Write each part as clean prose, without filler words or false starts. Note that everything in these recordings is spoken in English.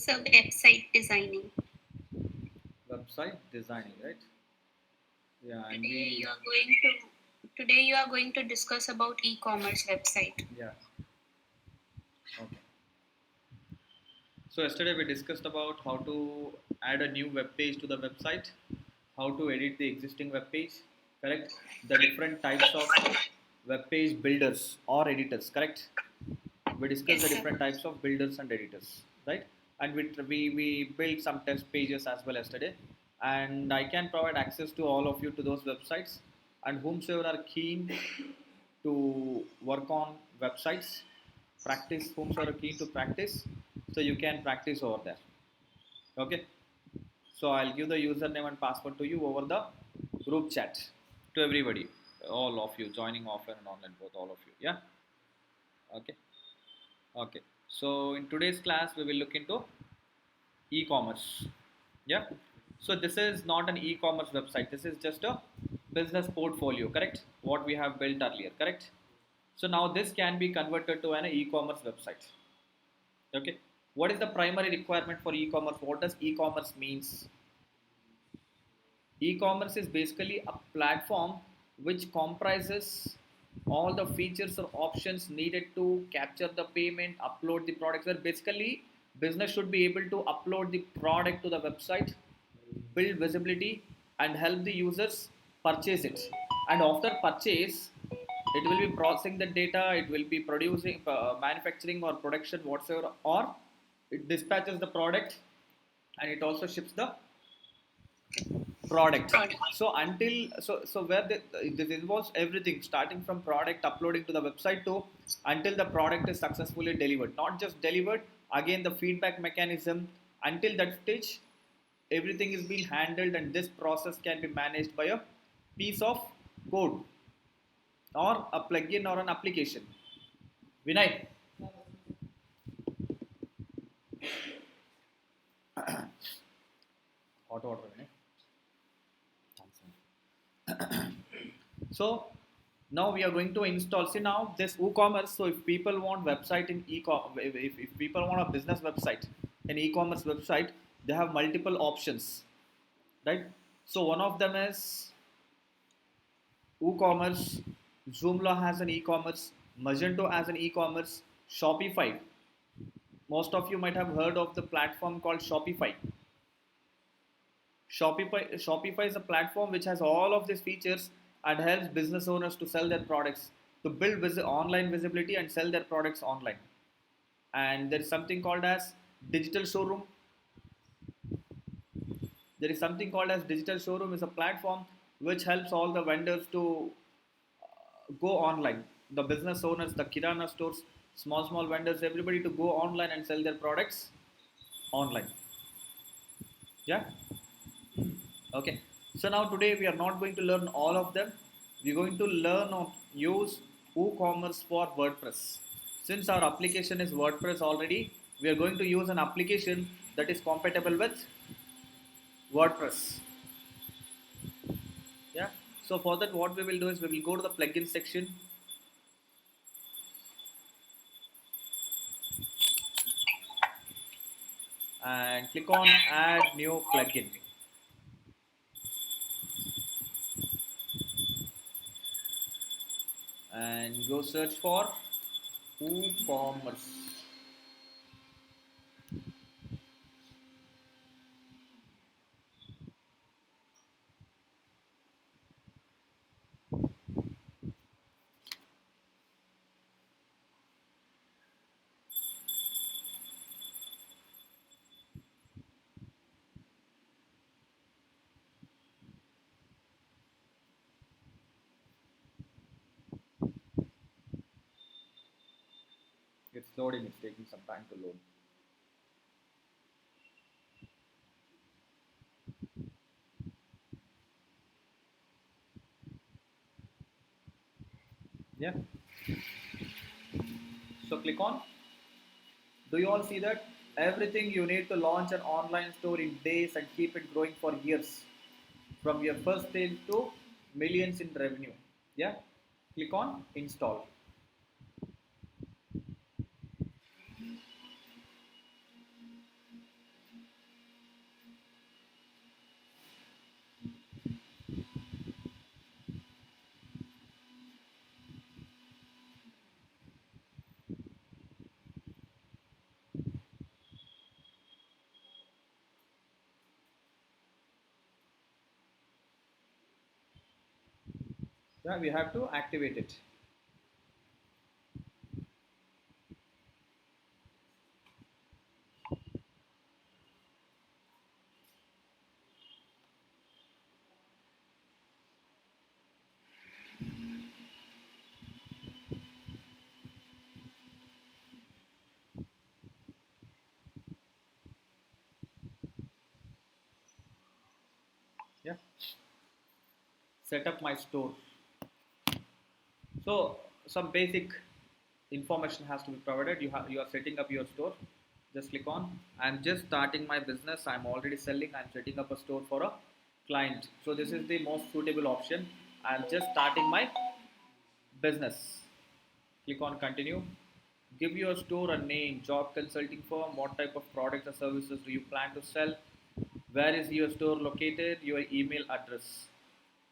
So website designing. Website designing, right? Yeah, and Today we you are going to today you are going to discuss about e-commerce website. yeah. Okay. So yesterday we discussed about how to add a new web page to the website, how to edit the existing web page, correct? The different types of web page builders or editors, correct? We discussed Yes, the sir. different types of builders and editors, right? And we built some test pages as well yesterday, and I can provide access to all of you to those websites, and whomsoever are keen to work on websites, practice, whomsoever are keen to practice, so you can practice over there. Okay, so I'll give the username and password to you over the group chat to everybody, all of you joining offline and online, both all of you. Yeah. Okay. Okay. So in today's class, we will look into e-commerce. Yeah. So this is not an e-commerce website. This is just a business portfolio, correct? What we have built earlier, correct? So now this can be converted to an e-commerce website. Okay. What is the primary requirement for e-commerce? What does e-commerce means? E-commerce is basically a platform which comprises all the features or options needed to capture the payment, upload the products. Where basically business should be able to upload the product to the website, build visibility, and help the users purchase it. And after purchase, it will be processing the data. It will be producing, manufacturing or production whatsoever, or it dispatches the product, and it also ships the product. Product. So where this involves everything starting from product uploading to the website to until the product is successfully delivered, not just delivered, again the feedback mechanism. Until that stage everything is being handled, and this process can be managed by a piece of code or a plugin or an application. Vinay, hot water, Vinay. So now we are going to install. See now this WooCommerce. So if people want website in if people want a business website, an e-commerce website, they have multiple options, right? So one of them is WooCommerce. Joomla has an e-commerce. Magento has an e-commerce. Shopify. Most of you might have heard of the platform called Shopify. Shopify is a platform which has all of these features and helps business owners to sell their products, to build online visibility and sell their products online. And there is something called as digital showroom. There is something called as digital showroom is a platform which helps all the vendors to go online. The business owners, the kirana stores, small vendors, everybody to go online and sell their products online. Yeah. Okay, so now today we are not going to learn all of them. We are going to learn or use WooCommerce for WordPress. Since our application is WordPress already, we are going to use an application that is compatible with WordPress. Yeah. So for that, what we will do is we will go to the plugin section and click on Add New Plugin and go search for WooCommerce. It's loading. It's taking some time to load. Yeah. So click on. Do you all see that? Everything you need to launch an online store in days and keep it growing for years. From your first sale to millions in revenue. Yeah? Click on install. Yeah, we have to activate it. Yeah, set up my store. So some basic information has to be provided. You are setting up your store. Just click on. I'm just starting my business. I'm already selling. I'm setting up a store for a client. So this is the most suitable option. I'm just starting my business. Click on continue. Give your store a name, job consulting firm, what type of products or services do you plan to sell, where is your store located, your email address.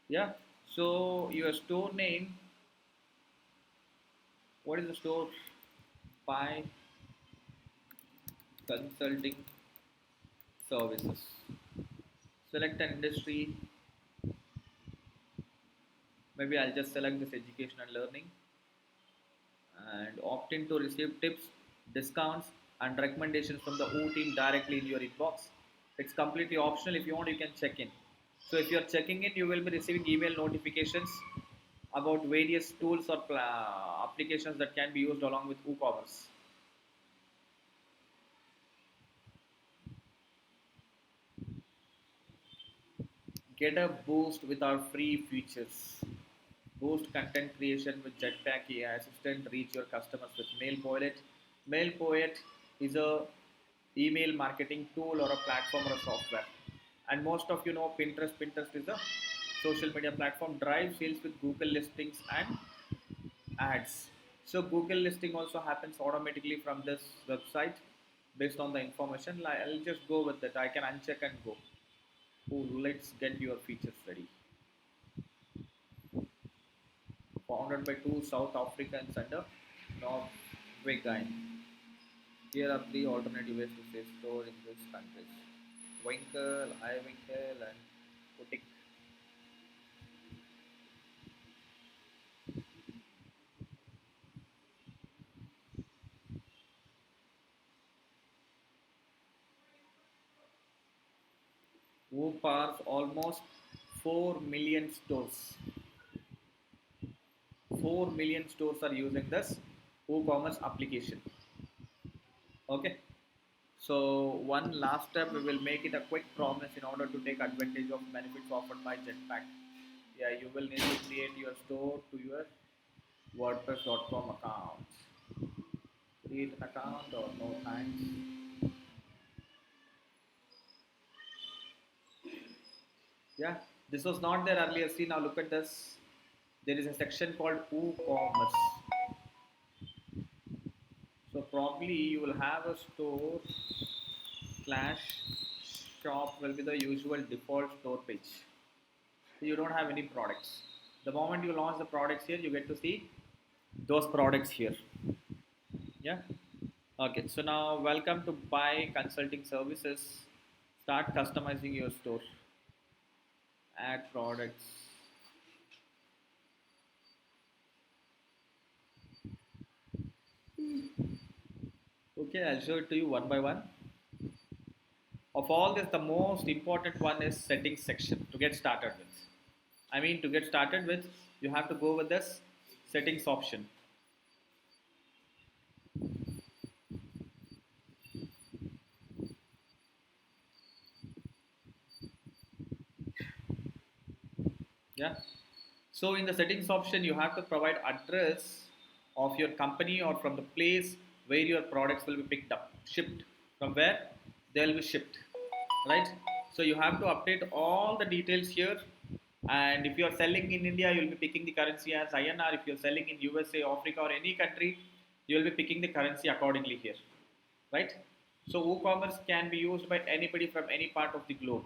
Yeah. So your store name, what is the store? By consulting services. Select an industry. Maybe I'll just select this education and learning and opt in to receive tips, discounts, and recommendations from the O team directly in your inbox. It's completely optional. If you want, you can check in. So if you're checking in, you will be receiving email notifications about various tools or applications that can be used along with WooCommerce. Get a boost with our free features. Boost content creation with Jetpack AI Assistant. Reach your customers with MailPoet. MailPoet is a email marketing tool or a platform or a software. And most of you know Pinterest. Pinterest is a social media platform. Drive sales with Google listings and ads. So Google listing also happens automatically from this website based on the information. I'll just go with that. I can uncheck and go. Oh, let's get your features ready. Founded by two South Africans and a Norwegian. Here are three alternative ways to say store in these countries. Winkle, Winkle, and Putik. Who powers almost 4 million stores. 4 million stores are using this WooCommerce application. Okay. So one last step, we will make it a quick promise in order to take advantage of benefits offered by Jetpack. Yeah, you will need to create your store to your WordPress.com account. Create an account or no thanks. Yeah, this was not there earlier. See now, look at this. There is a section called WooCommerce. So probably you will have a store slash shop will be the usual default store page. So you don't have any products. The moment you launch the products here, you get to see those products here. Yeah. Okay. So now welcome to buy consulting services. Start customizing your store. Add products. Okay, I'll show it to you one by one. Of all this, the most important one is settings section to get started with. To get started with, you have to go with this settings option. Yeah. So in the settings option, you have to provide address of your company or from the place where your products will be picked up, shipped, from where they will be shipped, right? So you have to update all the details here. And if you are selling in India, you will be picking the currency as INR. If you are selling in USA, Africa, or any country, you will be picking the currency accordingly here, right? So WooCommerce can be used by anybody from any part of the globe,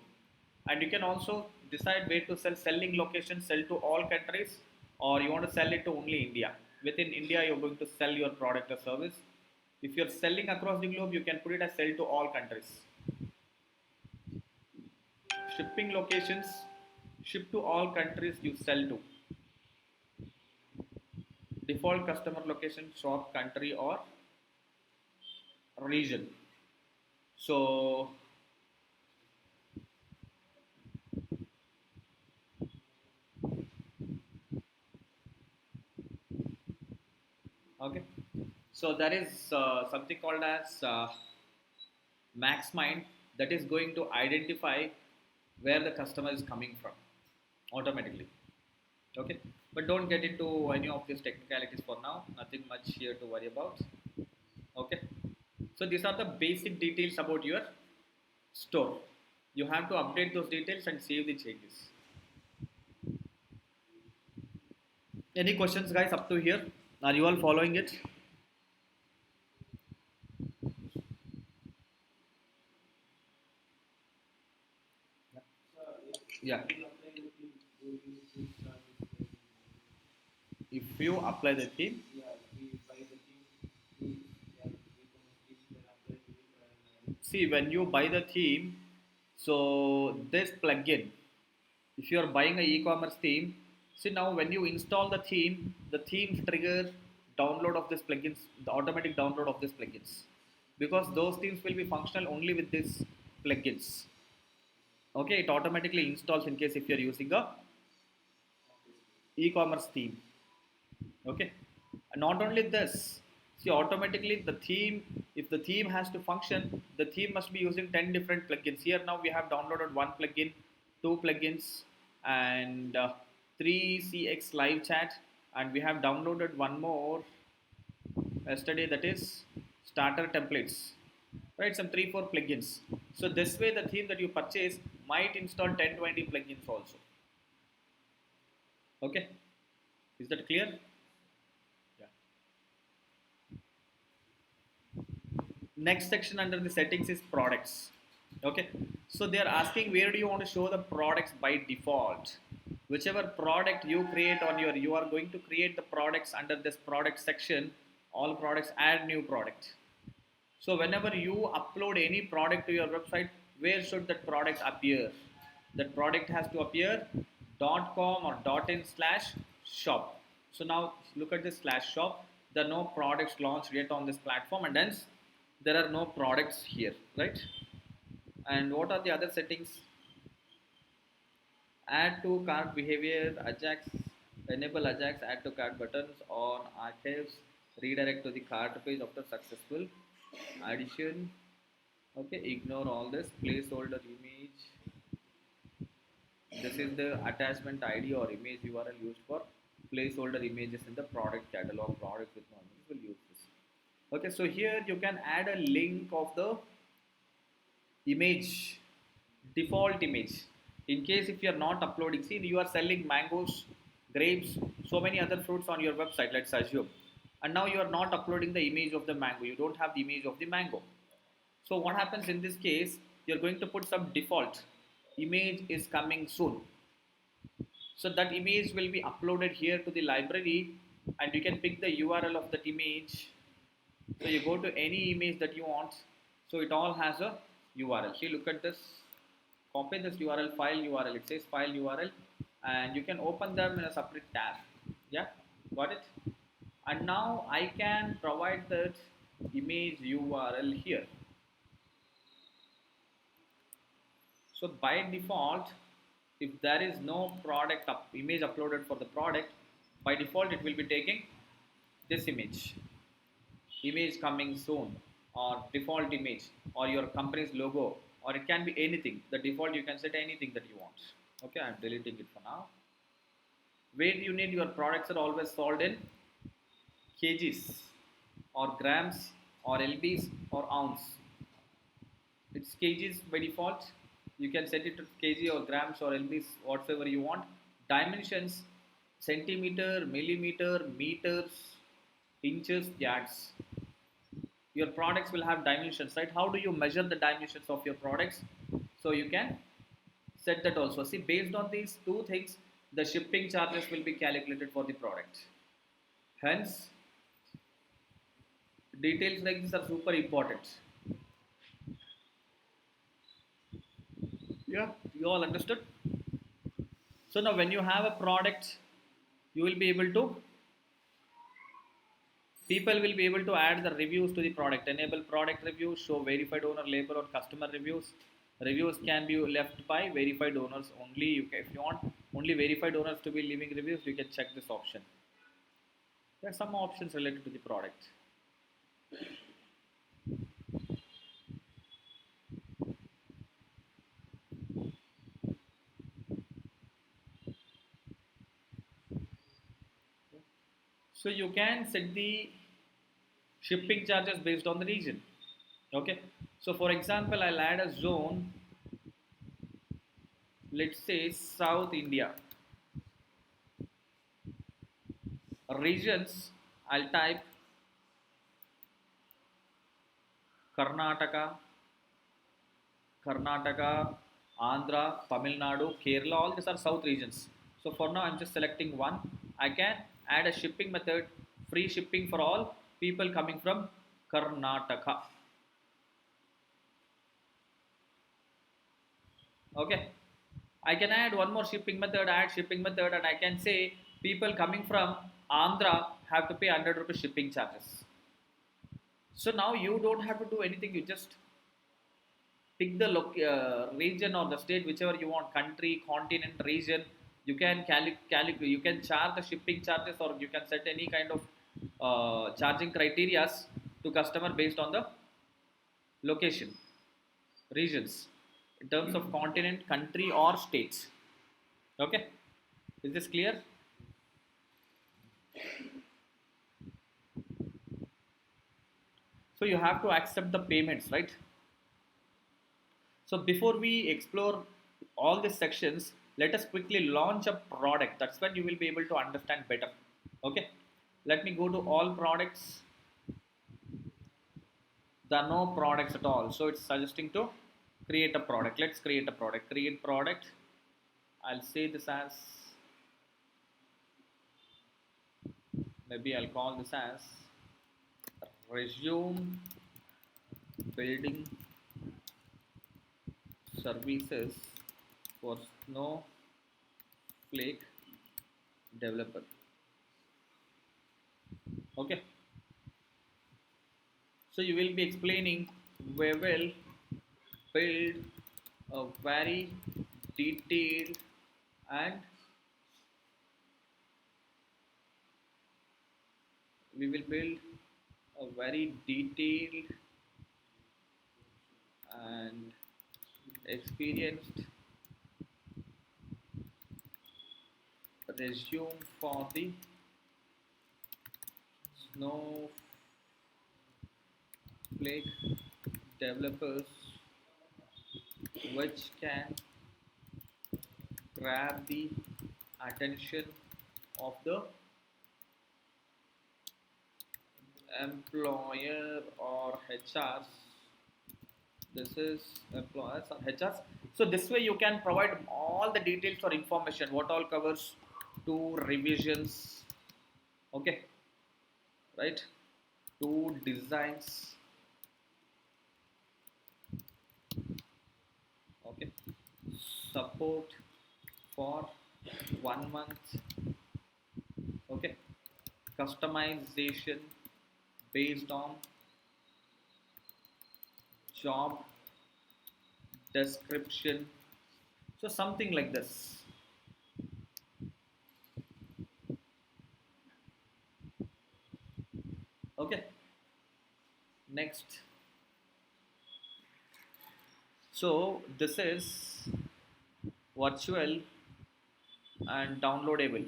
and you can also decide where to sell. Selling location, sell to all countries, or you want to sell it to only India. Within India, you're going to sell your product or service. If you're selling across the globe, you can put it as sell to all countries. Shipping locations, ship to all countries you sell to. default customer location, shop, country, or region. So okay, so there is something called as max mind that is going to identify where the customer is coming from automatically. Okay, but don't get into any of these technicalities for now, nothing much here to worry about. Okay, so these are the basic details about your store. You have to update those details and save the changes. Any questions, guys, up to here? Are you all following it? Yeah. If you apply the theme, see when you buy the theme, so this plugin, if you are buying a e-commerce theme, see now when you install the themes trigger download of this plugins, the automatic download of this plugins, because those themes will be functional only with this plugins. Okay, it automatically installs in case if you are using a e-commerce theme. Okay, and not only this, see automatically the theme, if the theme has to function, the theme must be using 10 different plugins. Here now we have downloaded one plugin, two plugins, and 3cx live chat, and we have downloaded one more yesterday, that is starter templates, right? Some 3 4 plugins. So this way the theme that you purchase might install 10 20 plugins also. Okay, is that clear? Yeah. Next section under the settings is products. Okay, so they are asking where do you want to show the products by default. Whichever product you create on your, you are going to create the products under this product section. All products, add new product. So whenever you upload any product to your website, where should that product appear? That product has to appear .com or .in slash shop. So now look at this slash shop. There are no products launched yet on this platform, and hence there are no products here, right? And what are the other settings? Add to cart behavior, Ajax, enable Ajax add to cart buttons on archives, redirect to the cart page after successful addition. Okay, ignore all this. Placeholder image. This is the attachment ID or image URL used for placeholder images in the product catalog. Product with no image will use this. Okay, so here you can add a link of the image, default image. In case if you are not uploading, see you are selling mangoes, grapes, so many other fruits on your website, let's assume, and now you are not uploading the image of the mango, you don't have the image of the mango. So what happens in this case, you're going to put some default image is coming soon. So that image will be uploaded here to the library, and you can pick the URL of that image. So you go to any image that you want. So it all has a URL. See, look at this. Copy this URL, file URL. It says file URL, and you can open them in a separate tab. Yeah, got it. And now I can provide that image URL here. So by default, if there is no product image uploaded for the product, by default it will be taking this image coming soon, or default image, or your company's logo, or it can be anything. The default you can set anything that you want. Okay, I'm deleting it for now. Weight unit, your products are always sold in kgs or grams or lbs or ounce. It's kgs by default. You can set it to kg or grams or lbs, whatever you want. Dimensions: centimeter, millimeter, meters, inches, yards. Your products will have dimensions, right? How do you measure the dimensions of your products? So you can set that also. See, based on these two things, the shipping charges will be calculated for the product. Hence, details like this are super important. Yeah, you all understood? So now when you have a product, you will be able to People will be able to add the reviews to the product. Enable product reviews, show verified owner label on customer reviews. Reviews can be left by verified owners only. If you want only verified owners to be leaving reviews, you can check this option. There are some options related to the product. So you can set the shipping charges based on the region. Okay. So for example, I'll add a zone, let's say South India. Regions, I'll type Karnataka, Andhra, Tamil Nadu, Kerala, all these are south regions. So for now, I'm just selecting one. I can add a shipping method, free shipping for all people coming from Karnataka. Okay. I can add one more shipping method, add shipping method, and I can say people coming from Andhra have to pay 100 rupees shipping charges. So now you don't have to do anything, you just pick the region or the state, whichever you want, country, continent, region. You can you can charge the shipping charges, or you can set any kind of charging criterias to customer based on the location, regions, in terms of continent, country, or states. Okay, is this clear? So you have to accept the payments, right? So before we explore all these sections, let us quickly launch a product. That's when you will be able to understand better. Okay. Let me go to all products. There are no products at all. So it's suggesting to create a product. Let's create a product. Create product. I'll say this as, maybe I'll call this as resume building services for snowflake developer. Okay. So you will be explaining, we will build a very detailed and we will build a very detailed and experienced resume for the snowflake developers, which can grab the attention of the employer or HRs. This is employers or HRs. So this way you can provide all the details or information, what all covers, two revisions, okay, right, two designs, okay, support for 1 month, okay, customization based on job description. So something like this. Okay. Next. So this is virtual and downloadable.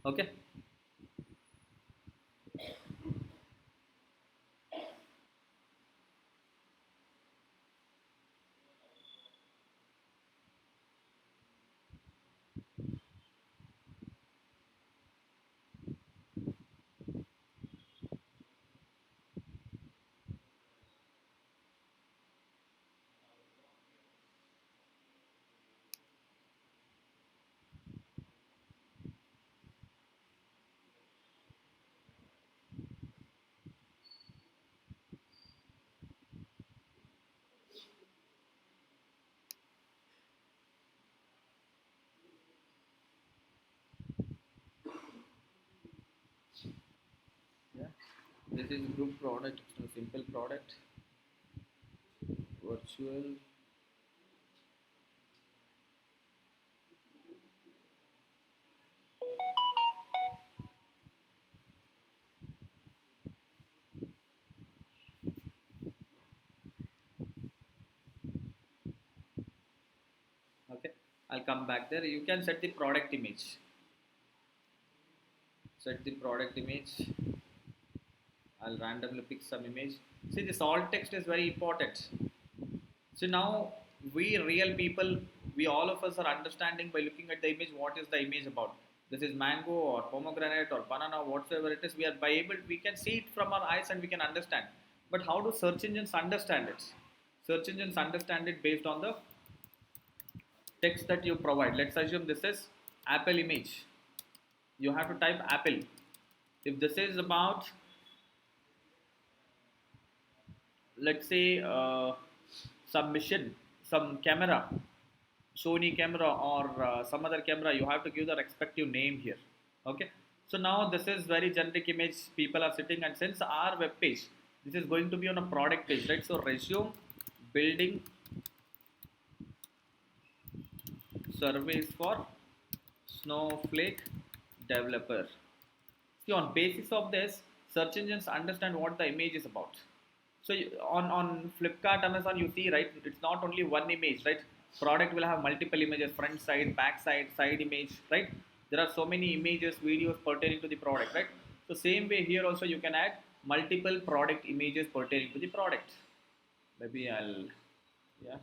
Okay. This is group product, so simple product, virtual. Okay, I'll come back there. You can set the product image. Set the product image. I'll randomly pick some image. See, this alt text is very important. So now we real people, we all of us are understanding by looking at the image what is the image about. This is mango or pomegranate or banana, whatsoever it is. We are by able, we can see it from our eyes and we can understand. But how do search engines understand it? Search engines understand it based on the text that you provide. Let's assume this is Apple image. You have to type Apple. If this is about, let's say, some mission, some camera, Sony camera or some other camera, you have to give the respective name here. Okay. So now this is very generic image. People are sitting, and since our web page, this is going to be on a product page, right? So resume building surveys for Snowflake developer. See, on basis of this, search engines understand what the image is about. So on Flipkart, Amazon, you see, right? It's not only one image, right? Product will have multiple images: front side, back side, side image, right? There are so many images, videos pertaining to the product, right? So same way here also you can add multiple product images pertaining to the product. Maybe I'll, yeah.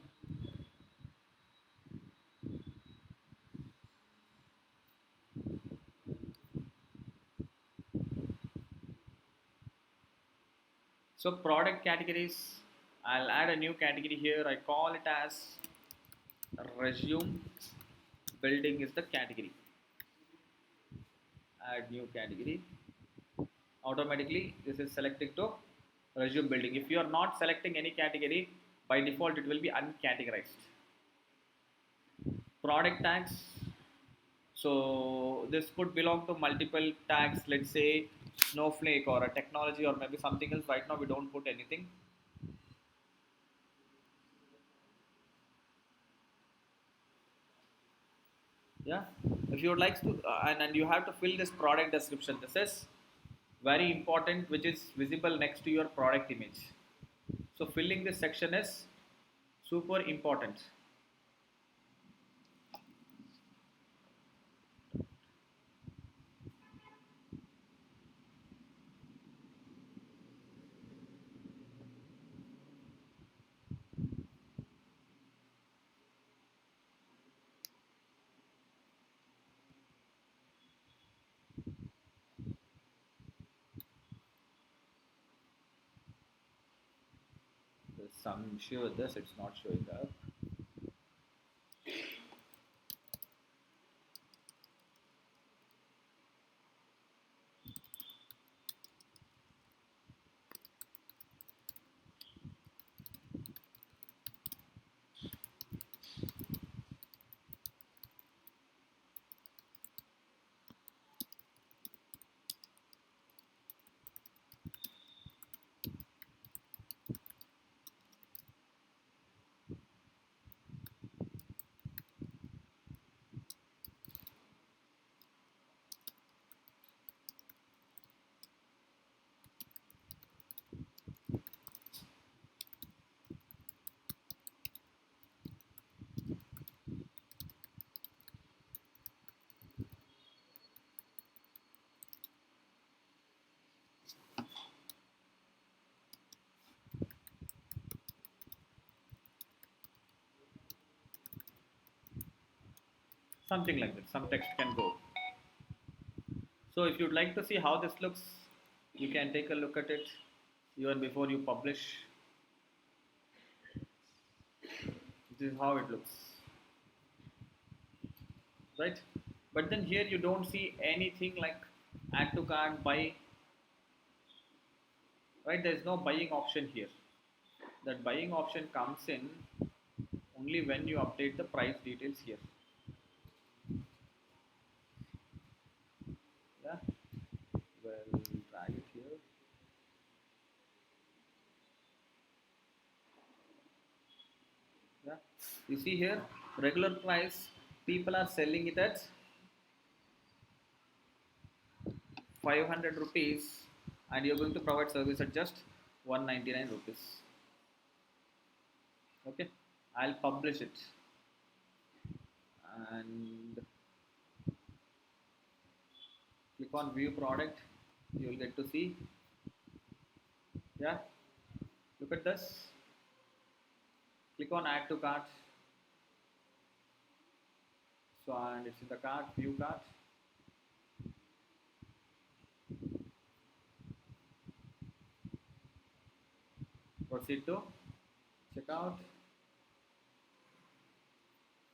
So product categories, I'll add a new category here. I call it as resume building is the category. Add new category. Automatically this is selected to resume building. If you are not selecting any category, by default it will be uncategorized. Product tags, so this could belong to multiple tags, let's say Snowflake or a technology or maybe something else. Right now we don't put anything. Yeah, if you would like to and you have to fill this product description. This is very important, which is visible next to your product image. So filling this section is super important. There's some issue with this, it's not showing up. Something like that, some text can go. So if you'd like to see how this looks, you can take a look at it even before you publish. This is how it looks, right? But then here you don't see anything like add to cart, buy, right? There's no buying option here. That buying option comes in only when you update the price details here. Yeah, well, drag it here. Yeah. You see here, regular price, people are selling it at 500 rupees and you're going to provide service at just 199 rupees. Okay, I'll publish it and click on view product. You'll get to see. Yeah, look at this. Click on add to cart. So, and it's in the cart, view cart. Proceed to checkout.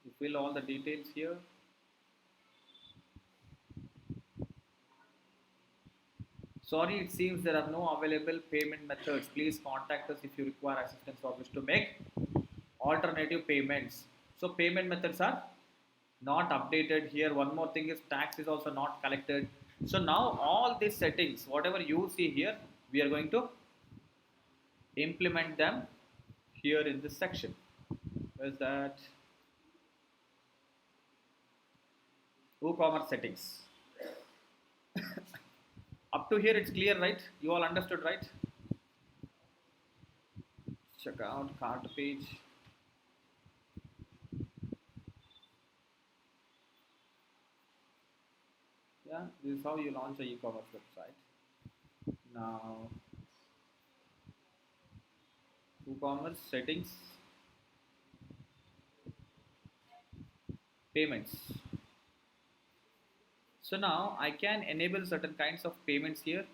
You fill all the details here. Sorry, it seems there are no available payment methods. Please contact us if you require assistance or wish to make alternative payments. So payment methods are not updated here. One more thing is tax is also not collected. So now all these settings, whatever you see here, we are going to implement them here in this section. Where's that? Woocommerce settings. Up to here it's clear, right? You all understood, right? Checkout cart page. Yeah, this is how you launch a e-commerce website. Now, WooCommerce settings, payments. So now I can enable certain kinds of payments here.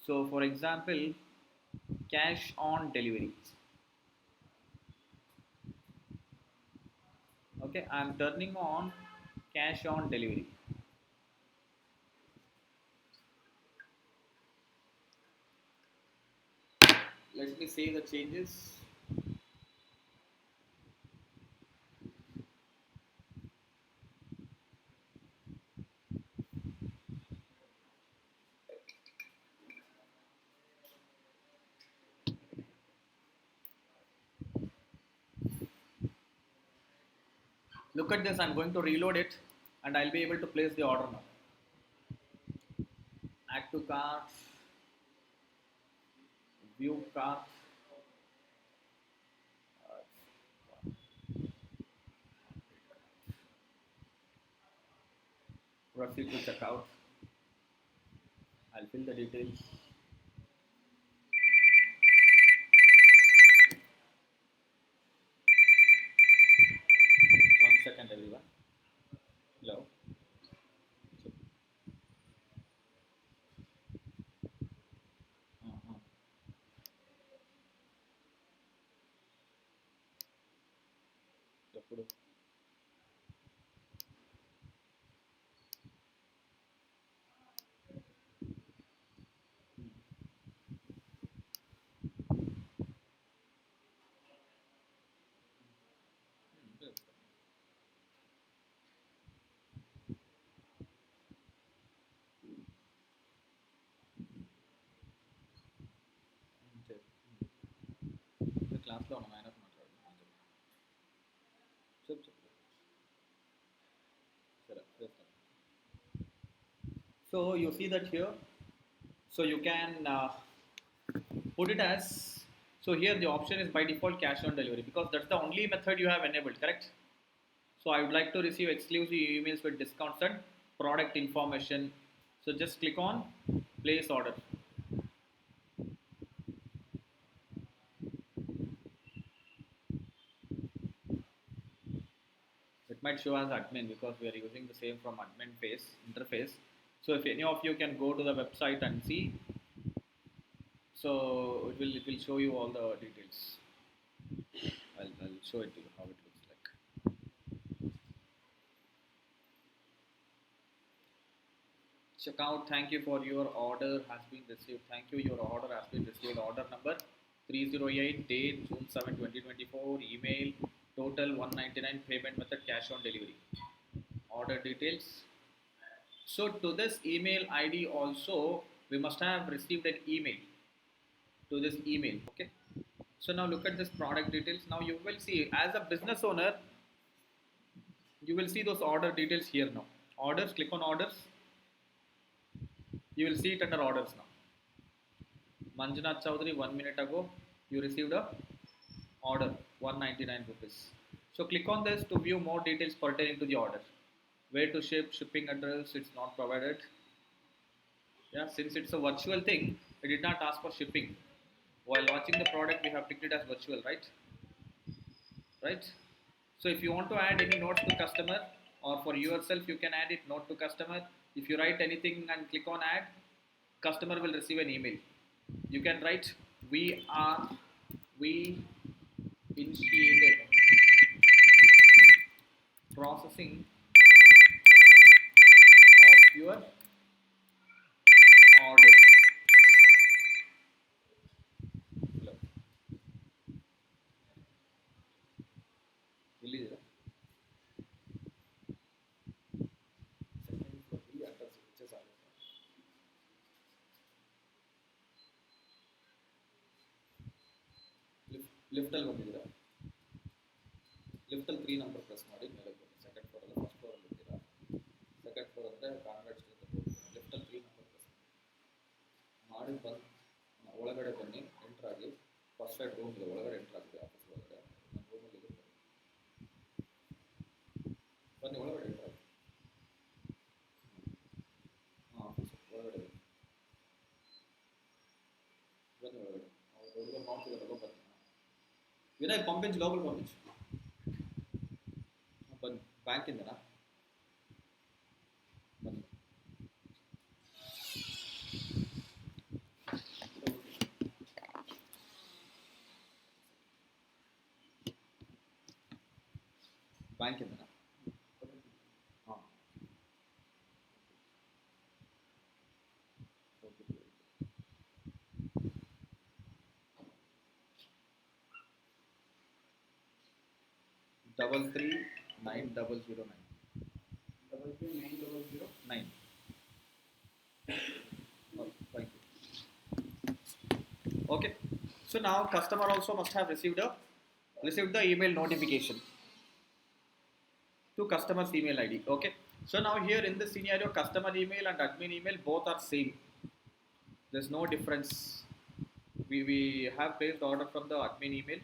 So for example, cash on delivery. Okay, I'm turning on cash on delivery. Let me see the changes. Look at this, I'm going to reload it and I'll be able to place the order now. Add to cart, view cart, proceed to checkout. I'll fill the details. One second, everyone. Hello. Uh-huh. ఎప్పుడు క్లాస్లో ఉన్న ఆయన మాట్లాడు చెప్పు చెప్పు సరే చేస్తాను. So you see that here. So you can put it as, so here the option is by default cash on delivery because that's the only method you have enabled, correct? So I would like to receive exclusive emails with discounts and product information. So just click on place order. It might show as admin because we are using the same from admin face interface. So if any of you can go to the website and see, so it will show you all the details. I'll show it to you how it looks like. Checkout, thank you for your order has been received. Thank you, your order has been received. Order number 308, date June 7, 2024, email, total 199, payment method cash on delivery. Order details. So to this email ID also, we must have received an email to this email. Okay. So now look at this product details. Now you will see as a business owner, you will see those order details here now. Orders, click on orders. You will see it under orders now. Manjunath Chowdhury, 1 minute ago, you received a order, 199 rupees. So click on this to view more details pertaining to the order. Where to ship, shipping address, it's not provided. Yeah, since it's a virtual thing, it did not ask for shipping. While watching the product, we have ticked it as virtual, right? Right? So if you want to add any notes to customer or for yourself, you can add it note to customer. If you write anything and click on add, customer will receive an email. You can write we initiated processing of your order. Release it. ಲಿಫ್ಟಲ್ಲಿ ಬಂದಿದ್ದೀರಾ ಲಿಫ್ಟಲ್ಲಿ 3 number press ಮಾಡಿ ಮೇಲೆ ಬನ್ನಿ second floor ಅಲ್ಲ first ಫ್ಲೋರಲ್ಲಿ ಇದ್ದೀರಾ second floor ಅಂದರೆ ಕಾಂಗ್ರೆಟ್ಸ್ ಲಿಫ್ಟಲ್ಲಿ 3 number press ಮಾಡಿ ಬಂದು ಒಳಗಡೆ ಬನ್ನಿ ಎಂಟ್ರ್ ಆಗಿ ಫಸ್ಟ್ ಸೈಡ್ ರೂಮ್ ಇದೆ ಒಳಗಡೆ ಎಂಟ್ರ್ ಆಗಿದೆ ಆಫೀಸ್ ಒಳಗಡೆ ನನ್ನ ರೂಮಲ್ಲಿ ಇದೆ ಬನ್ನಿ ಒಳಗಡೆ ಎಂಟ್ರ್ ಆಗಿ ಹಾಂ ಆಫೀಸ್ ಒಳಗಡೆ ಬನ್ನಿ ಒಳಗಡೆ ಅವ್ರು ಹುಡುಗ ಮಾಡ್ತಿದ್ದಾರಲ್ಲ ಬನ್ನಿ ವಿನಯ್ ಪಂಪಿಂಚ್ ಗ್ಲೋಬಲ್ ಪಂಪಿಂಚ್ ಬನ್ನಿ ಬ್ಯಾಂಕಿಂದನಾ ಬನ್ನಿ ಬ್ಯಾಂಕಿಂದನಾ ಹಾಂ okay 339009 9. Oh, thank you. Okay. So now customer also must have received the email notification to customer's email ID. Okay. So now here in this scenario, customer email and admin email both are same. There's no difference. We have placed order from the admin email.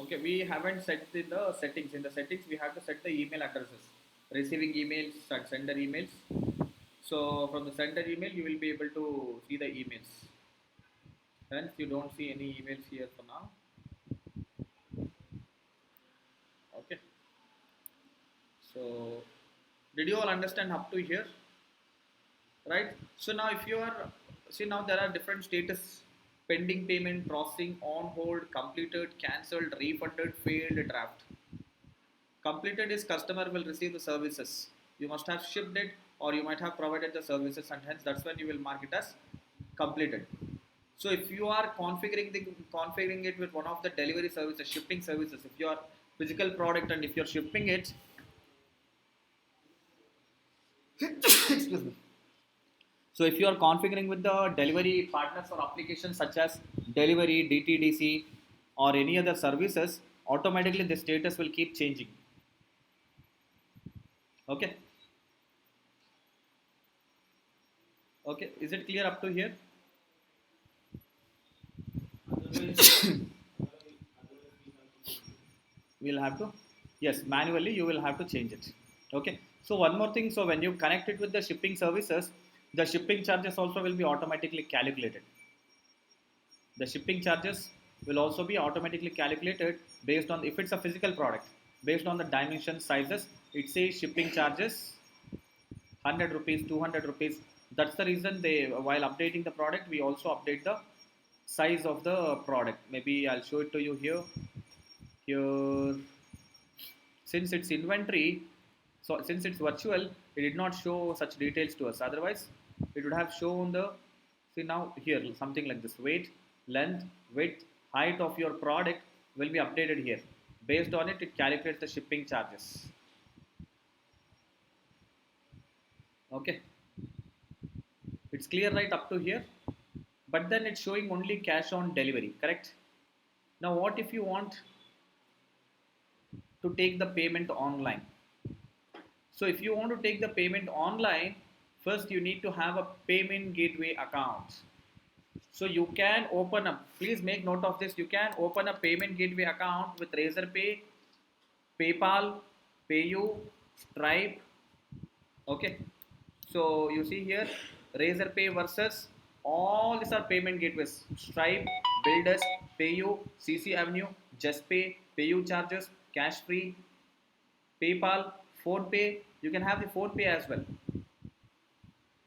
Okay, we haven't set in the settings. In the settings, we have to set the email addresses, receiving emails and sender emails. So from the sender email, you will be able to see the emails. Hence, you don't see any emails here for now. Okay. So, did you all understand up to here? Right. So now, if you are see now there are different status: pending payment, processing, on hold, completed, cancelled, refunded, failed, draft. Completed is customer will receive the services. You must have shipped it or you might have provided the services and hence that's when you will mark it as completed. So if you are configuring it with one of the delivery services, shipping services, if you are physical product and if you're shipping it, excuse me. So if you are configuring with the delivery partners or applications such as delivery, DTDC or any other services, automatically the status will keep changing. Okay. Okay, is it clear up to here? We'll have to, yes, manually you will have to change it. Okay, so one more thing, so when you connect it with the shipping services, the shipping charges also will be automatically calculated. The shipping charges will also be automatically calculated based on if it's a physical product, based on the dimension sizes. It says shipping charges 100 rupees, 200 rupees. That's the reason they, while updating the product, we also update the size of the product. Maybe I'll show it to you here. Since it's inventory, so since it's virtual, it did not show such details to us. Otherwise, it would have shown the, see now here something like this, weight, length, width, height of your product will be updated here. Based on it, it calculates the shipping charges. Okay, it's clear right up to here. But then it's showing only cash on delivery, correct? Now, what if you want to take the payment online? So, if you want to take the payment online, first you need to have a payment gateway account. So you can open up, please make note of this, you can open a payment gateway account with Razorpay, PayPal, PayU, Stripe. Okay, so you see here Razorpay versus all these are payment gateways: Stripe, Builders, PayU, CC Avenue, JustPay, PayU charges, Cash Free, PayPal, PhonePay. You can have the PhonePay as well.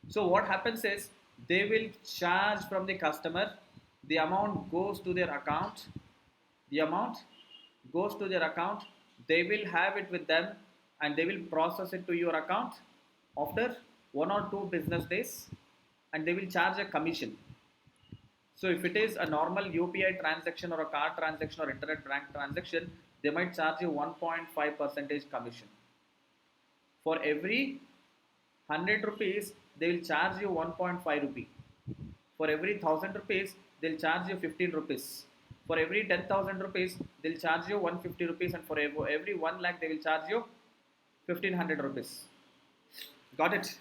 So what happens is they will charge from the customer. The amount goes to their account. The amount goes to their account. They will have it with them and they will process it to your account after 1 or 2 business days, and they will charge a commission. So if it is a normal UPI transaction or a card transaction or internet bank transaction, they might charge you 1.5 percentage commission. For every 100 rupees, they will charge you 1.5 rupee. For every 1000 rupees, they'll charge you 15 rupees. For every 10,000 rupees, they'll charge you 150 rupees, and for every 1 lakh, they will charge you 1500 rupees. Got it?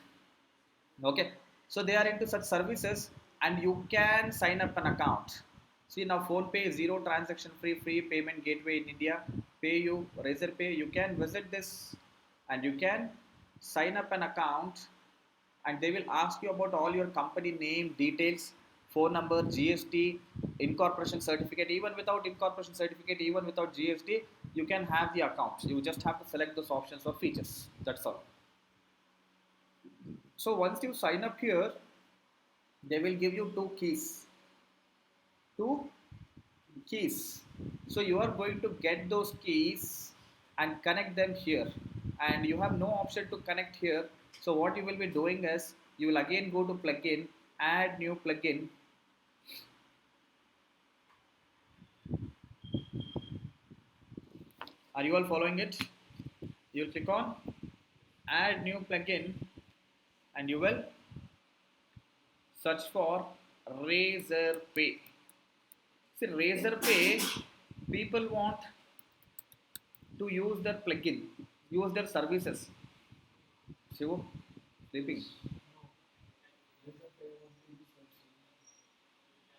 Okay. So they are into such services, and you can sign up an account. See now, PhonePay is zero transaction free payment gateway in India. PayU, Razorpay, you can visit this and you can sign up an account, and they will ask you about all your company name, details, phone number, GST, incorporation certificate. Even without incorporation certificate, even without GST, you can have the account. You just have to select those options or features. That's all. So once you sign up here, they will give you two keys. Two keys. So you are going to get those keys and connect them here, and you have no option to connect here. So what you will be doing is you will again go to plugin, add new plugin. Are you all following it? You will click on add new plugin and you will search for Razorpay. See, Razorpay, people want to use their plugin, use their services. Shivu, sleeping.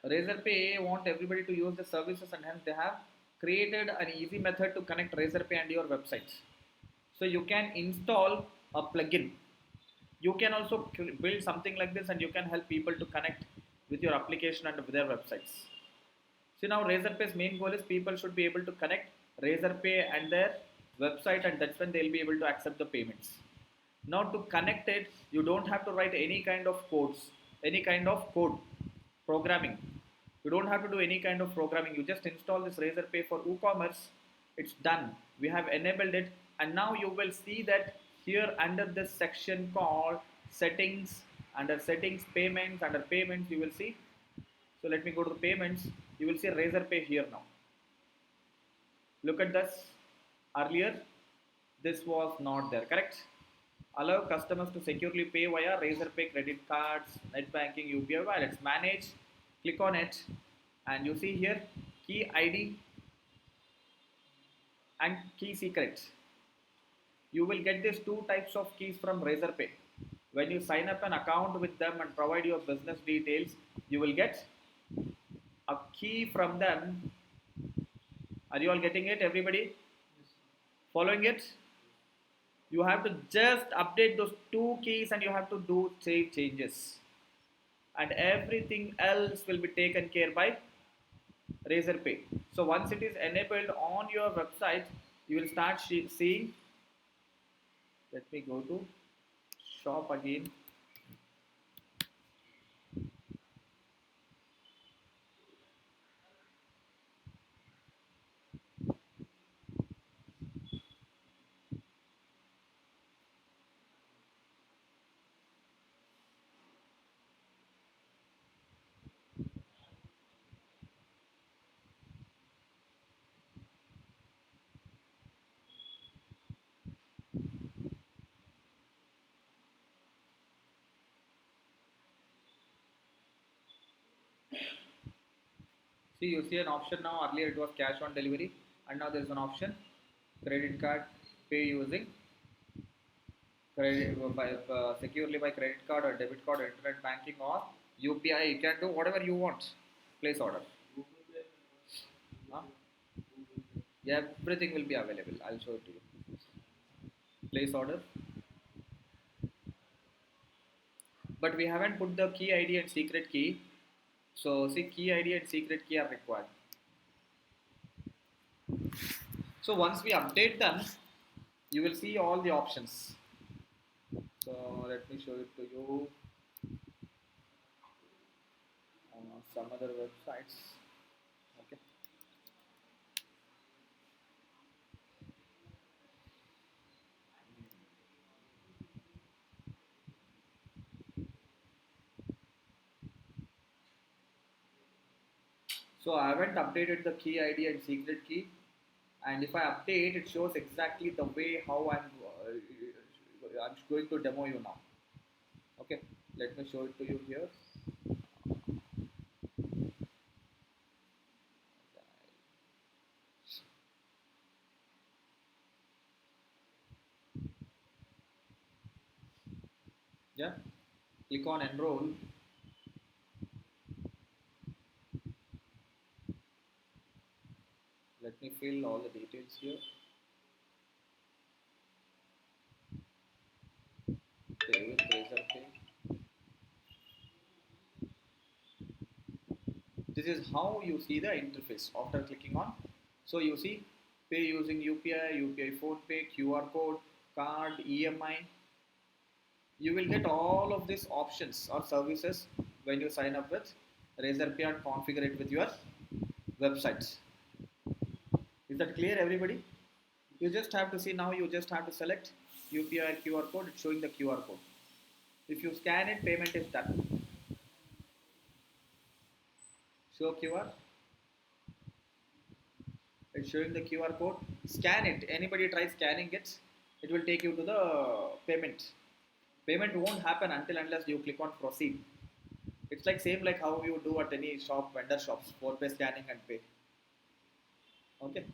Razorpay want everybody to use the services, and hence they have created an easy method to connect Razorpay and your websites. So you can install a plugin. You can also build something like this, and you can help people to connect with your application and with their websites. See now, Razorpay's main goal is people should be able to connect Razorpay and their website, and that's when they'll be able to accept the payments. Now to connect it, you don't have to write any kind of codes, any kind of code, programming. You don't have to do any kind of programming. You just install this Razorpay for Woocommerce. It's done. We have enabled it, and now you will see that here under this section called settings, under settings, payments, under payments, you will see. So let me go to the payments. You will see Razorpay here now. Look at this. Earlier, this was not there, correct? Allow customers to securely pay via Razorpay credit cards, net banking, UPI wallets. Manage. Click on it, and you see here key ID and key secret. You will get these two types of keys from Razorpay. When you sign up an account with them and provide your business details, you will get a key from them. Are you all getting it, everybody? Following it? You have to just update those two keys and you have to do save changes. And everything else will be taken care by Razorpay. So once it is enabled on your website, you will start seeing. Let me go to shop again. See, you see an option now. Earlier it was cash on delivery, and now there is an option credit card pay using credit by securely by credit card or debit card or internet banking or UPI. You can do whatever you want. Place order. Huh? Yeah, everything will be available. I'll show it to you. Place order, but we haven't put the key ID and secret key. So see, key ID and secret key are required. So once we update them, you will see all the options. So let me show it to you on some other websites. Okay. So I haven't updated the key ID and secret key, and if I update, it shows exactly the way how I'm going to demo you now. Okay, let me show it to you here. Yeah, click on enroll. Let me fill all the details here. Pay with Razorpay. This is how you see the interface after clicking on. So you see pay using UPI, UPI phone pay, QR code, card, EMI. You will get all of these options or services when you sign up with Razorpay and configure it with your websites. Is that clear, everybody? You just have to see now. You just have to select UPI QR code. It's showing the QR code. If you scan it, payment is done. Show QR. It's showing the QR code. Scan it. Anybody try scanning it, it will take you to the payment. Payment won't happen until unless you click on proceed. It's like same like how you do at any shop, vendor shops, Wordpress scanning and pay. Okay.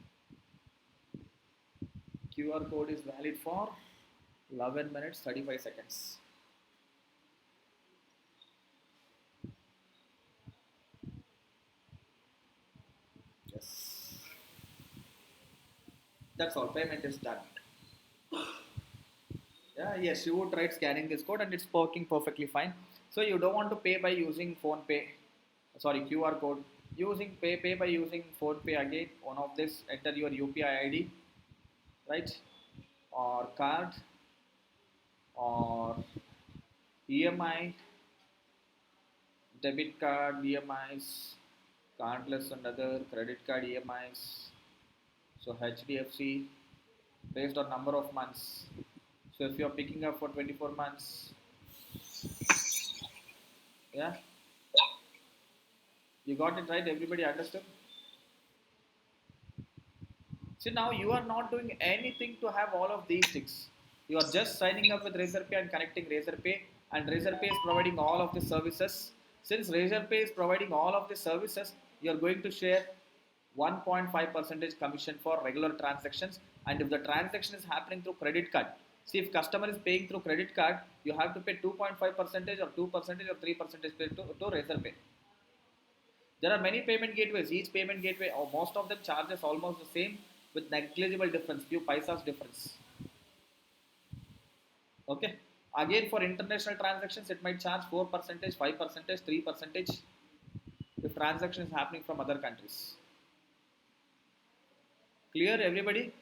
QR code is valid for 11 minutes 35 seconds. Yes. That's all. Payment is done. Yeah, yes, you would try scanning this code and it's working perfectly fine. So you don't want to pay by using phone pay, sorry, QR code. Using pay by using phone pay again. One of this, enter your UPI ID, right? Or card or EMI, debit card EMIs, cardless and other credit card EMIs. So HDFC based on number of months. So if you are picking up for 24 months, yeah, you got it right. Everybody understood? See, now you are not doing anything to have all of these things. You are just signing up with Razorpay and connecting Razorpay, and Razorpay is providing all of the services. Since Razorpay is providing all of the services, you are going to share 1.5 percentage commission for regular transactions. And if the transaction is happening through credit card, see if customer is paying through credit card, you have to pay 2.5 percentage or 2 percentage or 3 percentage to Razorpay. There are many payment gateways. Each payment gateway, or most of them, charges almost the same with negligible difference, few paisas difference. Okay. Again, for international transactions, it might charge 4 percentage, 5 percentage, 3 percentage if transaction is happening from other countries. Clear, everybody?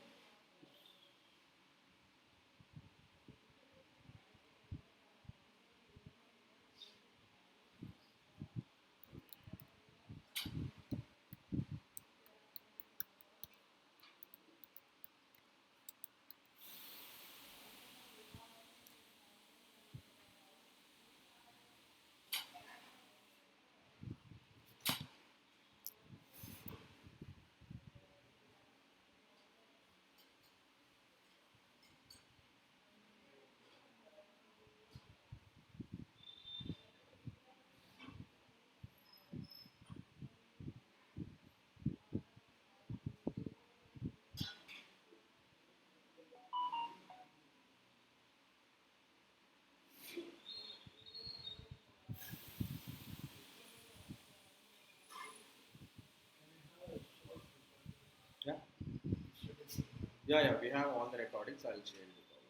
Yeah, yeah, we have all the recordings. I'll share it with all of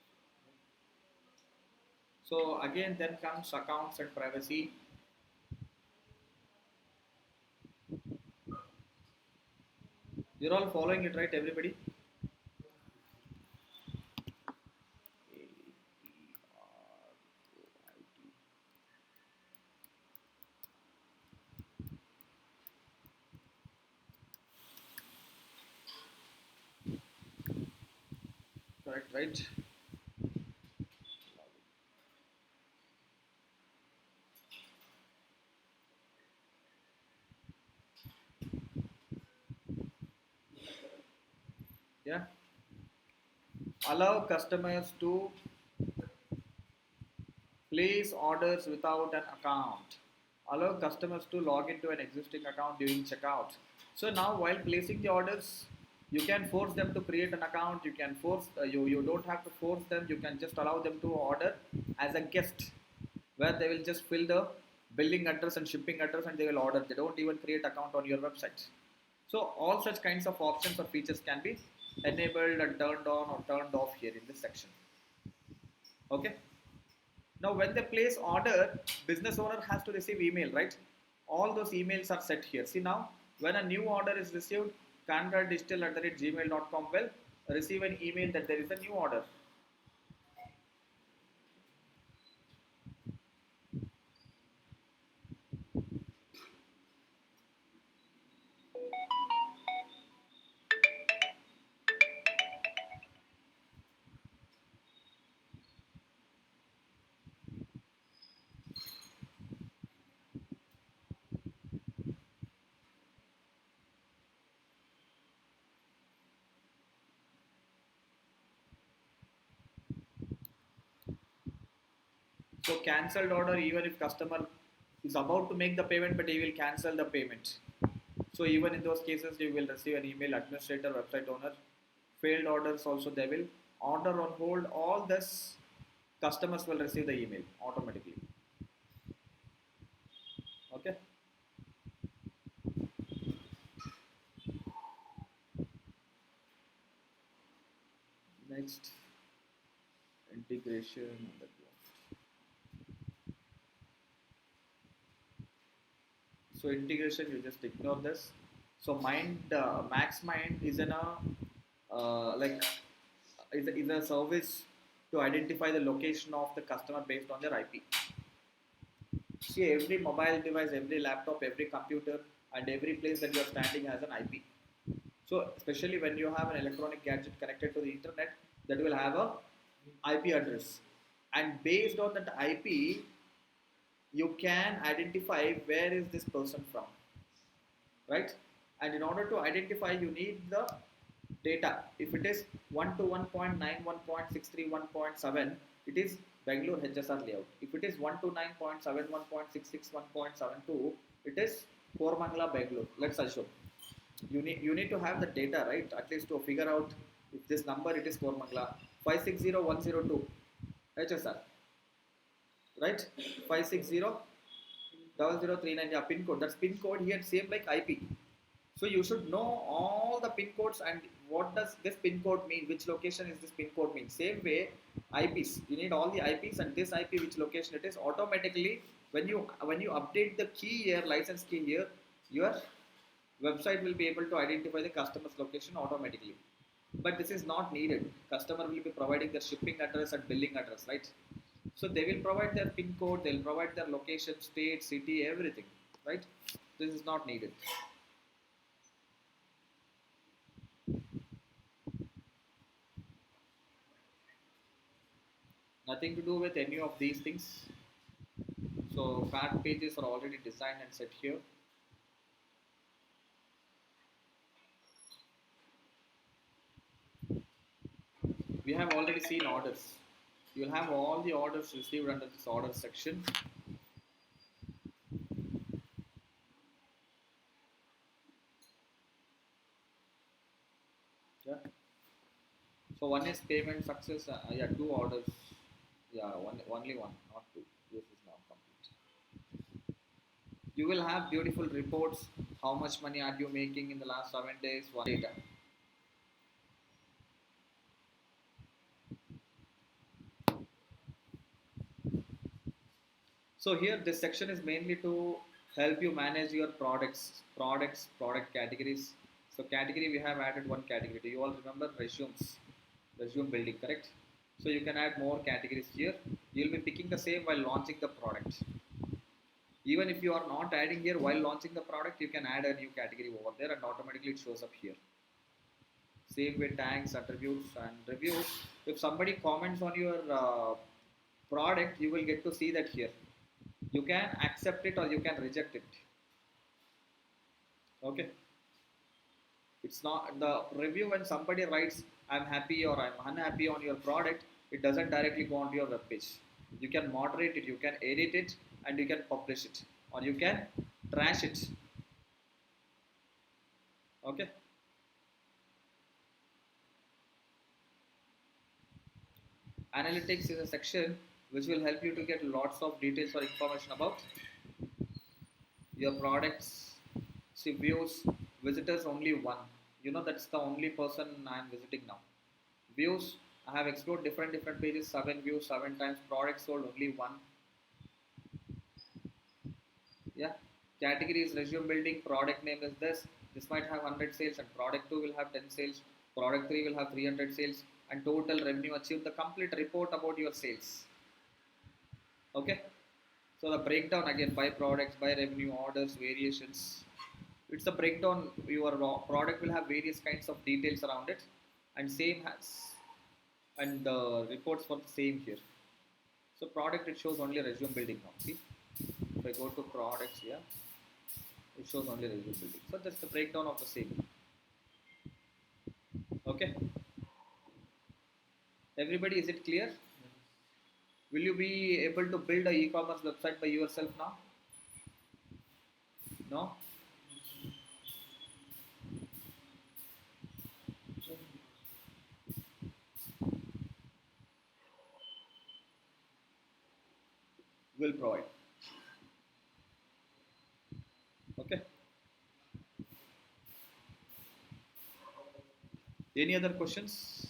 you. So again, then comes accounts and privacy. You're all following it, right, everybody? Correct, right? Yeah. Allow customers to place orders without an account. Allow customers to log into an existing account during checkout. So now, while placing the orders, you can force them to create an account. You can force you don't have to force them. You can just allow them to order as a guest, where they will just fill the billing address and shipping address and they will order. They don't even create account on your website. So all such kinds of options or features can be enabled and turned on or turned off here in this section. Okay. Now, when they place order, business owner has to receive email, right? All those emails are set here. See now, when a new order is received, candradigital@gmail.com will receive an email that there is a new order. So cancelled order, even if customer is about to make the payment, but he will cancel the payment. So even in those cases, you will receive an email, administrator, website owner, failed orders also they will, order on hold, all this customers will receive the email automatically. Okay. Next, integration. So integration, you just ignore this. So Max Mind is in a like is a service to identify the location of the customer based on their IP. See, every mobile device, every laptop, every computer, and every place that you are standing has an IP. So especially when you have an electronic gadget connected to the internet, that will have a IP address, and based on that IP, you can identify where is this person from, right? And in order to identify, you need the data. If it is 1 to 1.91.631.7, it is Bangalore HSR layout. If it is 1 to 9.71.661.72, it is Kormangla, Bangalore. Let's assume you need to have the data, right? At least to figure out if this number it is Kormangla 560102 HSR, right? 5600039, yeah, pin code. That's pin code here, same like IP. So you should know all the pin codes and what does this pin code mean, which location is this pin code mean. Same way, IPs, you need all the IPs and this IP which location it is. Automatically when you update the key here, license key here, your website will be able to identify the customer's location automatically. But this is not needed. Customer will be providing their shipping address and billing address, right? So they will provide their pin code, they'll provide their location, state, city, everything, right? This is not needed. Nothing to do with any of these things. So cart pages are already designed and set here. We have already seen orders. You'll have all the orders received under this order section. Yeah. So one is payment success. Yeah, two orders. Yeah, only one, not two. This is now complete. You will have beautiful reports. How much money are you making in the last 7 days? One data. So here this section is mainly to help you manage your product categories. So category, we have added one category. Do you all remember resume building, correct? So you can add more categories here. You'll be picking the same while launching the product. Even if you are not adding here while launching the product, you can add a new category over there and automatically it shows up here. Same with tags, attributes and reviews. If somebody comments on your product, you will get to see that here. You can accept it or you can reject it. Okay. It's not the review. When somebody writes I'm happy or I'm unhappy on your product, it doesn't directly go onto your web page. You can moderate it, you can edit it, and you can publish it, or you can trash it. Okay. Analytics is a section which will help you to get lots of details or information about your products. See, views, visitors only one. You know, that's the only person I'm visiting now. Views, I have explored different pages, 7 views, 7 times. Product sold only one. Yeah. Categories, resume building, product name is this. This might have 100 sales, and product 2 will have 10 sales. Product 3 will have 300 sales, and total revenue achieved. The complete report about your sales. Okay. So the breakdown again by products, by revenue, orders, variations. It's a breakdown. Your product will have various kinds of details around it, and same has and the reports for the same here. So product, it shows only resume building now. See, if I go to products here, it shows only resume building. So that's the breakdown of the same. Okay, everybody, is it clear? Will you be able to build a e-commerce website by yourself now? No. Will provide. Okay. Any other questions?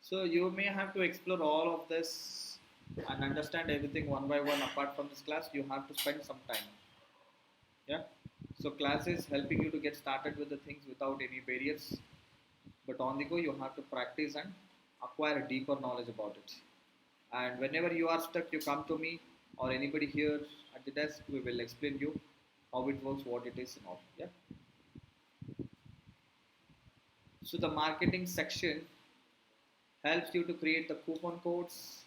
So you may have to explore all of this and understand everything one by one. Apart from this class, you have to spend some time. Yeah. So class is helping you to get started with the things without any barriers. But on the go, you have to practice and acquire a deeper knowledge about it. And whenever you are stuck, you come to me or anybody here at the desk. We will explain you how it works, what it is, and all. Yeah. So the marketing section helps you to create the coupon codes.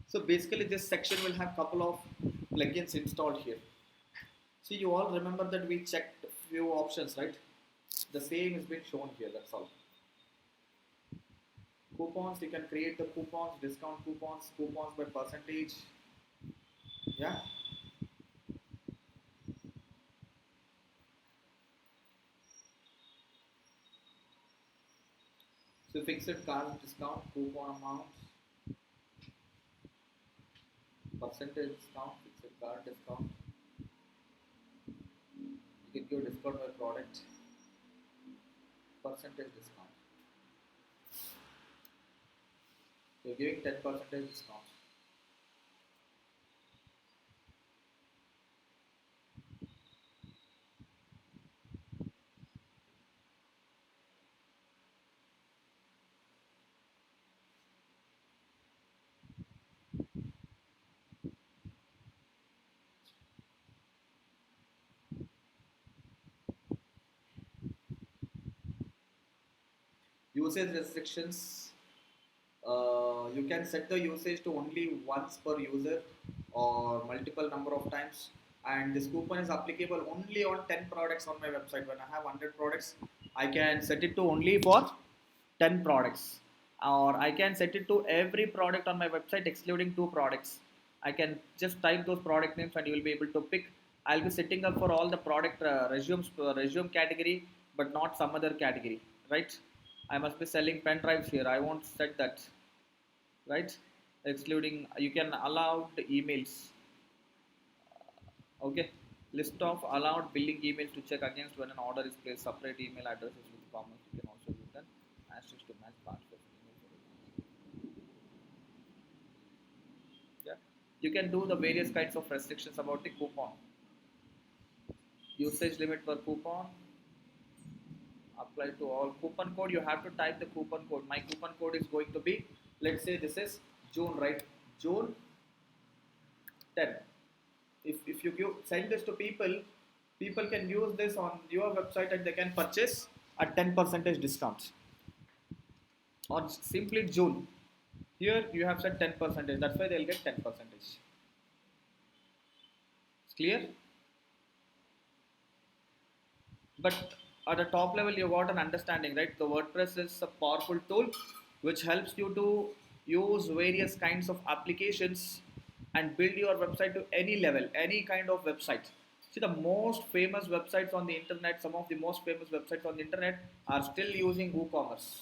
So basically, this section will have couple of plugins installed here. See, you all remember that we checked few options, right? The same is being shown here. That's all. Coupons, you can create the coupons, discount coupons, coupons by percentage. Yeah. So fixed card discount, coupon amount, percentage discount, fixed card discount. You can give discount by product, percentage discount. So you're giving 10% discount. Usage restrictions. You can set the usage to only once per user or multiple number of times, and this coupon is applicable only on 10 products on my website. When I have 100 products, I can set it to only for 10 products, or I can set it to every product on my website excluding 2 products. I can just type those product names and you will be able to pick. I'll be setting up for all the product resume category, but not some other category, right? I must be selling pen drives here. I won't set that, right? Excluding, you can allow the emails. Okay. List of allowed billing emails to check against when an order is placed. Separate email addresses with commerce. You can also use them as to match transfer email. Yeah. You can do the various kinds of restrictions about the coupon. Usage limit per coupon. Apply to all. Coupon code, you have to type the coupon code. My coupon code is going to be, let's say this is June, right? June 10. If you send this to people, people can use this on your website and they can purchase at 10% discounts. Or simply June. Here you have said 10%. That's why they'll get 10%. It's clear? But at a top level, you got an understanding, right? The WordPress is a powerful tool which helps you to use various kinds of applications and build your website to any level, any kind of website. See, the most famous websites on the internet, some of the most famous websites on the internet are still using WooCommerce.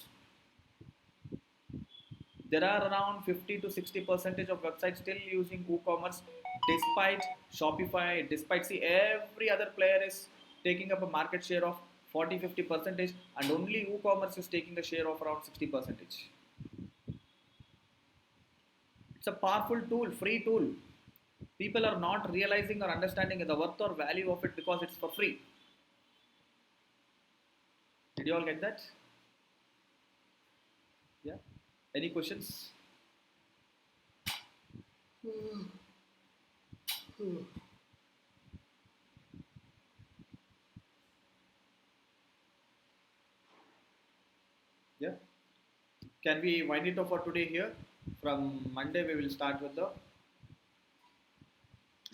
There are around 50 to 60 percentage of websites still using WooCommerce, despite Shopify, despite see every other player is taking up a market share of 40-50 percentage, and only WooCommerce is taking a share of around 60 percentage. It's a powerful tool, free tool. People are not realizing or understanding the worth or value of it because it's for free. Did you all get that? Yeah. Any questions? Yeah. Can we wind it up for today here? From Monday, we will start with the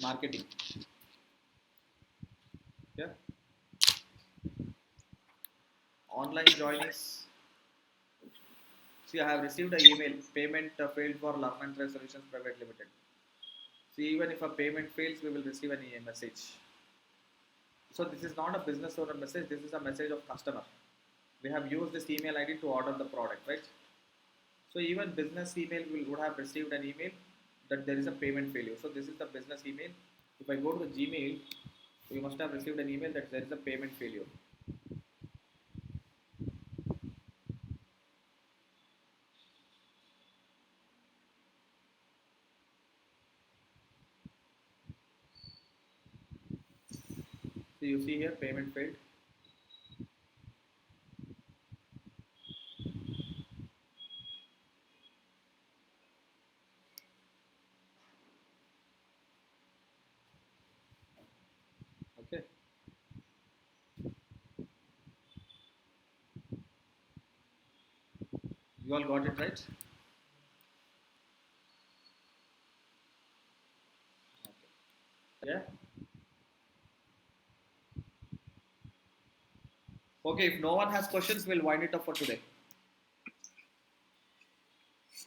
marketing. Yeah. Online joinees. See, I have received an email. Payment failed for Learn Trade Solutions Private Limited. See, even if a payment fails, we will receive an email message. So this is not a business owner message. This is a message of customer. We have used this email ID to order the product, right? So even business email would have received an email that there is a payment failure. So this is the business email. If I go to the Gmail, we must have received an email that there is a payment failure. So you see here payment failed. Okay. You all got it right? Okay. Yeah. Okay, if no one has questions, we'll wind it up for today.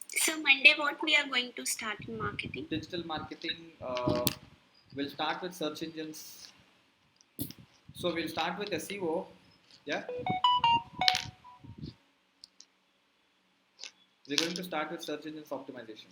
So Monday, what we are going to start in marketing? Digital marketing, we'll start with search engines. So we'll start with SEO. Yeah. We're going to start with search engines optimization.